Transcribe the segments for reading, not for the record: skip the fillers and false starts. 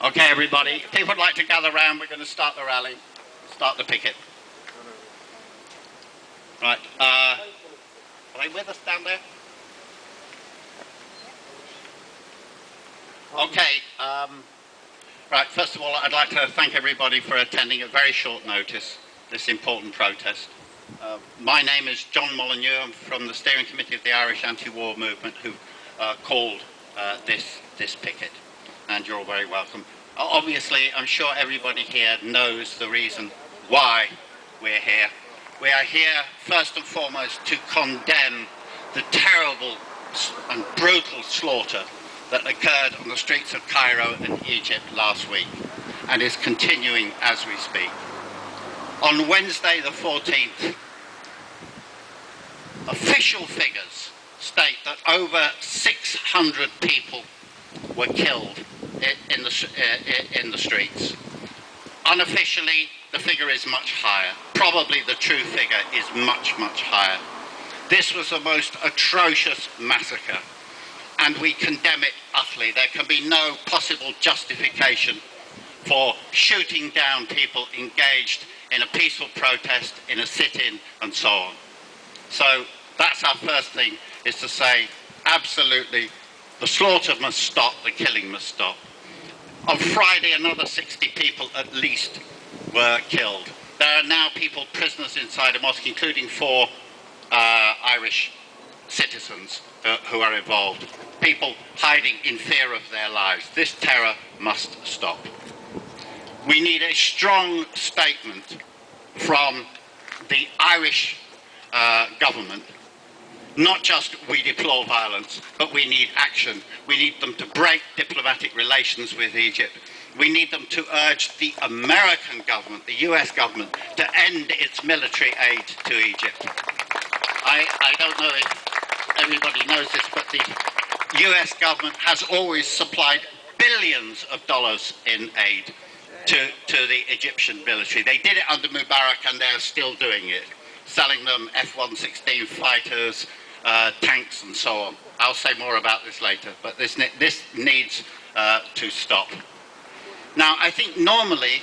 Okay, everybody, if people would like to gather round, we're going to start the rally, start the picket. Right, are they with us down there? Okay, right, first of all, I'd like to thank everybody for attending at very short notice this important protest. My name is John Molyneux. I'm from the steering committee of the Irish anti-war movement who called this picket, and you're all very welcome. Obviously, I'm sure everybody here knows the reason why we're here. We are here first and foremost to condemn the terrible and brutal slaughter that occurred on the streets of Cairo and Egypt last week and is continuing as we speak. On Wednesday the 14th, official figures state that over 600 people were killed in the streets. Unofficially, the figure is much higher. Probably the true figure is much, much higher. This was the most atrocious massacre, and we condemn it utterly. There can be no possible justification for shooting down people engaged in a peaceful protest, in a sit-in, and so on. So that's our first thing, is to say, absolutely, the slaughter must stop, the killing must stop. On Friday, another 60 people at least were killed. There are now people prisoners inside a mosque, including 4 Irish citizens who are involved. People hiding in fear of their lives. This terror must stop. We need a strong statement from the Irish government. Not just we deplore violence, but we need action. We need them to break diplomatic relations with Egypt. We need them to urge the American government, the US government, to end its military aid to Egypt. I don't know if everybody knows this, but the US government has always supplied billions of dollars in aid to the Egyptian military. They did it under Mubarak and they're still doing it, selling them F-116 fighters, tanks and so on. I'll say more about this later, but this needs to stop. Now, I think normally,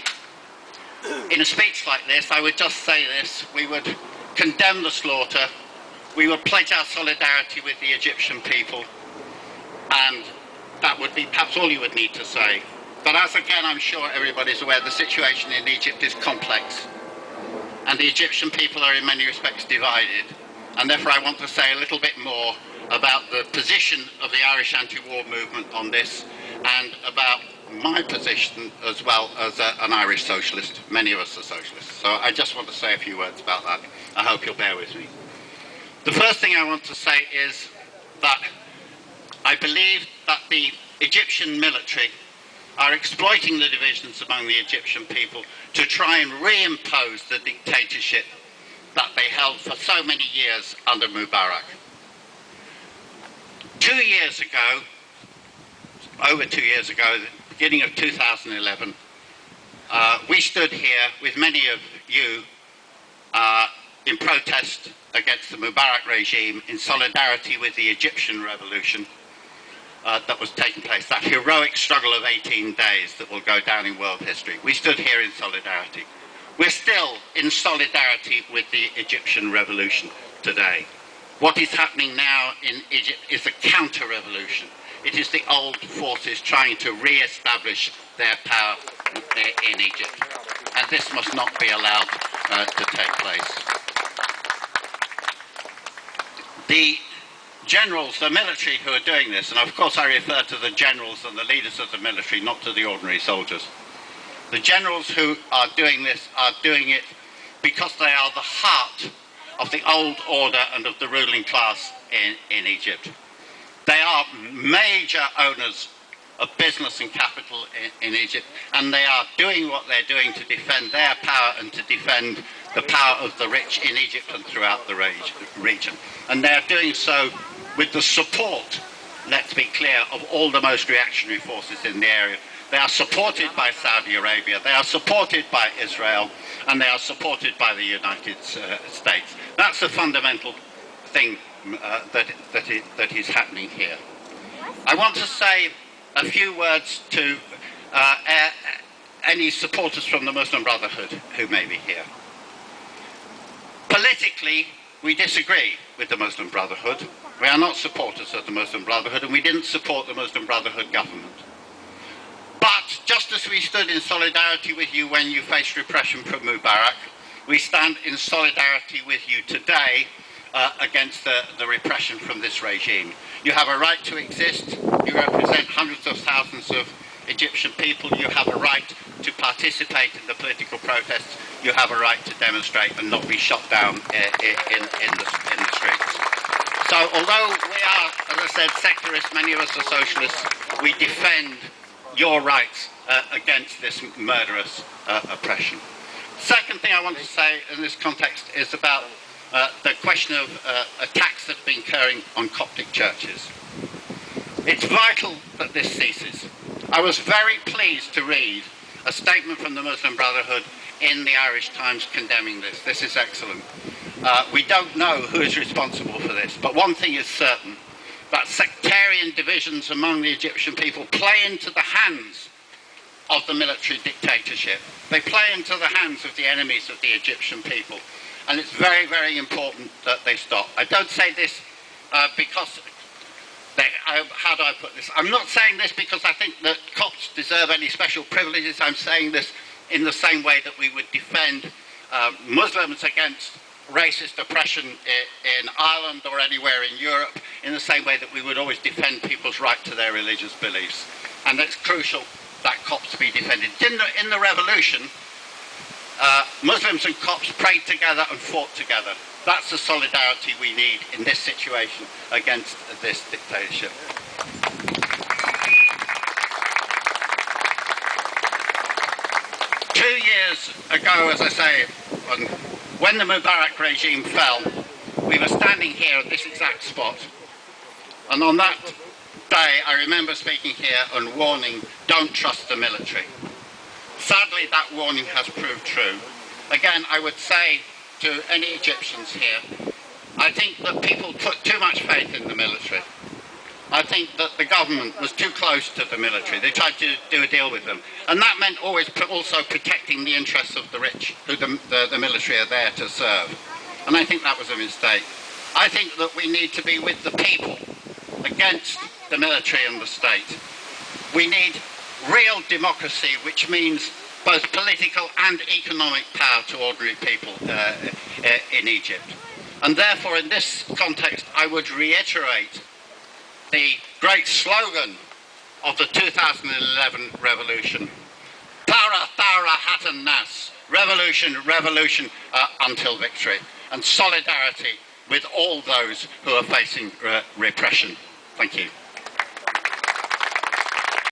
in a speech like this, I would just say this: we would condemn the slaughter, we would pledge our solidarity with the Egyptian people, and that would be perhaps all you would need to say. But as again, I'm sure everybody's aware, the situation in Egypt is complex, and the Egyptian people are in many respects divided. And therefore I want to say a little bit more about the position of the Irish anti-war movement on this, and about my position as well as an Irish socialist. Many of us are socialists. So I just want to say a few words about that. I hope you'll bear with me. The first thing I want to say is that I believe that the Egyptian military are exploiting the divisions among the Egyptian people to try and reimpose the dictatorship that they held for so many years under Mubarak. 2 years ago, over 2 years ago, the beginning of 2011, we stood here with many of you in protest against the Mubarak regime, in solidarity with the Egyptian revolution that was taking place, that heroic struggle of 18 days that will go down in world history. We stood here in solidarity. We're still in solidarity with the Egyptian revolution today. What is happening now in Egypt is a counter-revolution. It is the old forces trying to re-establish their power in Egypt. And this must not be allowed to take place. The generals, the military who are doing this, and of course I refer to the generals and the leaders of the military, not to the ordinary soldiers. The generals who are doing this are doing it because they are the heart of the old order and of the ruling class in Egypt. They are major owners of business and capital in Egypt, and they are doing what they're doing to defend their power and to defend the power of the rich in Egypt and throughout the region. And they're doing so with the support, let's be clear, of all the most reactionary forces in the area. They are supported by Saudi Arabia, they are supported by Israel, and they are supported by the United States. That's the fundamental thing that is happening here. I want to say a few words to any supporters from the Muslim Brotherhood who may be here. Politically, we disagree with the Muslim Brotherhood. We are not supporters of the Muslim Brotherhood, and we didn't support the Muslim Brotherhood government. But just as we stood in solidarity with you when you faced repression from Mubarak, we stand in solidarity with you today against the repression from this regime. You have a right to exist. You represent hundreds of thousands of Egyptian people. You have a right to participate in the political protests. You have a right to demonstrate and not be shot down in the streets. So although we are, as I said, secularists, many of us are socialists, we defend your rights against this murderous oppression. Second thing I want to say in this context is about the question of attacks that have been occurring on Coptic churches. It's vital that this ceases. I was very pleased to read a statement from the Muslim Brotherhood in the Irish Times condemning this. This is excellent. We don't know who is responsible for this, but one thing is certain, that sectarian divisions among the Egyptian people play into the hands of the military dictatorship. They play into the hands of the enemies of the Egyptian people. And it's very, very important that they stop. I don't say this because... how do I put this? I'm not saying this because I think that Copts deserve any special privileges. I'm saying this in the same way that we would defend Muslims against racist oppression in Ireland or anywhere in Europe, in the same way that we would always defend people's right to their religious beliefs. And it's crucial that Copts be defended. In the revolution, Muslims and Copts prayed together and fought together. That's the solidarity we need in this situation against this dictatorship. Two years ago, as I say, when the Mubarak regime fell, we were standing here at this exact spot. And on that day, I remember speaking here and warning, don't trust the military. Sadly, that warning has proved true. Again, I would say to any Egyptians here, I think that people put too much faith in the military. I think that the government was too close to the military. They tried to do a deal with them. And that meant always also protecting the interests of the rich, who the military are there to serve. And I think that was a mistake. I think that we need to be with the people against the military and the state. We need real democracy, which means both political and economic power to ordinary people in Egypt. And therefore, in this context, I would reiterate the great slogan of the 2011 revolution, Thawra, Thawra, Hatan Nas, revolution, revolution until victory, and solidarity with all those who are facing repression. Thank you.